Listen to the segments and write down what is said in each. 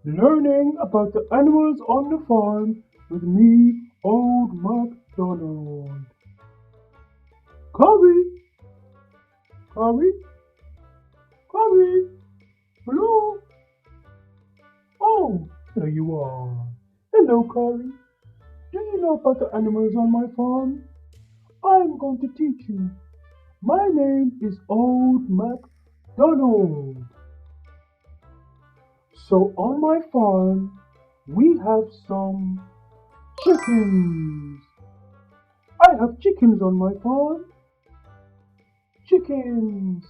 Learning about the animals on the farm with me, Old MacDonald. Cory, Cory, Cory, hello. Oh, there you are. Hello, Cory. Do you know about the animals on my farm? I'm going to teach you. My name is Old MacDonald. So on my farm, we have some chickens. I have chickens on my farm. Chickens.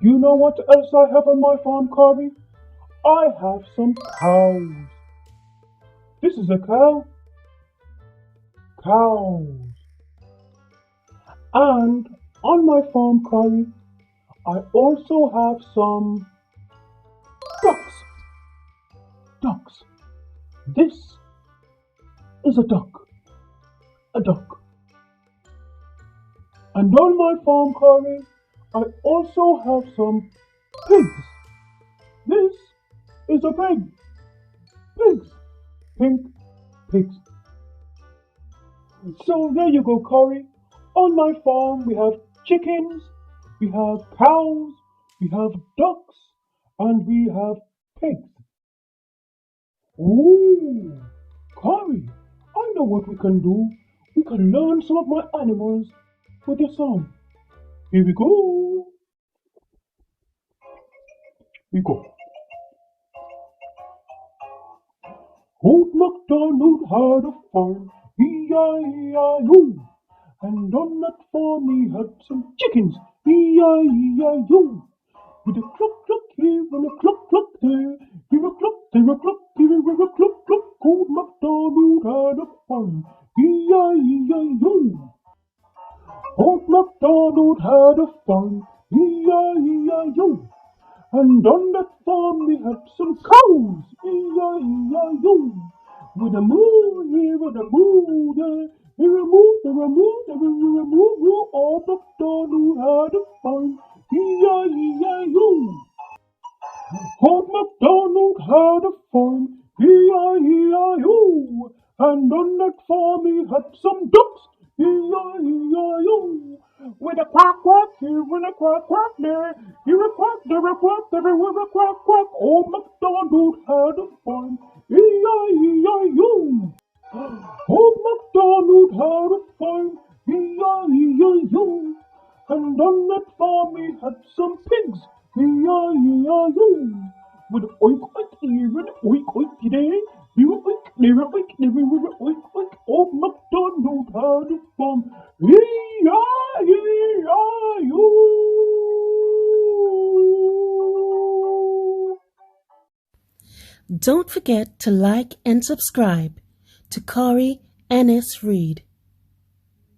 You know what else I have on my farm, Cory? I have some cows. This is a cow. Cows. And on my farm, Cory, I also have some ducks. Ducks. This is a duck. A duck. And on my farm, Cory, I also have some pigs. This is a pig. Pigs. Pink pigs. So there you go, Cory. On my farm, we have chickens, we have cows, we have ducks, and we have pigs. Ooh, Cory, I know what we can do. We can learn some of my animals with a song. Here we go. We go. Old MacDonald had a farm, E-I-E-I-O. And on that farm he had some chickens, E-I-E-I-O. With a cluck cluck here and a cluck cluck there, here a cluck, there a cluck, here a cluck cluck. Old MacDonald had a farm, E-I-E-I-O. Old MacDonald had a farm, E-I-E-I-O. And on that farm we had some cows, E-I-E-I-O. With a moo here and a moo there, here a moo, there a moo, there a moo, moo. Old MacDonald had a farm, E-I-E-I-O. Old MacDonald had a farm, E-I-E-I-O. And on that farm he had some ducks, E-I-E-I-O. With a quack quack here and a quack quack there, here a quack, there a quack, everywhere a quack quack. Old MacDonald had a farm, E-I-E-I-O. Old MacDonald had a farm, E-I-E-I-O. And on that farm he had some pigs, E-I-E-I-O. With a oink oink here and a oink oink there, here a oink, there a oink, everywhere a oink oink. Old MacDonald had a farm, E-I-E-I-O. Don't forget to like and subscribe to Cory Ennis Reed.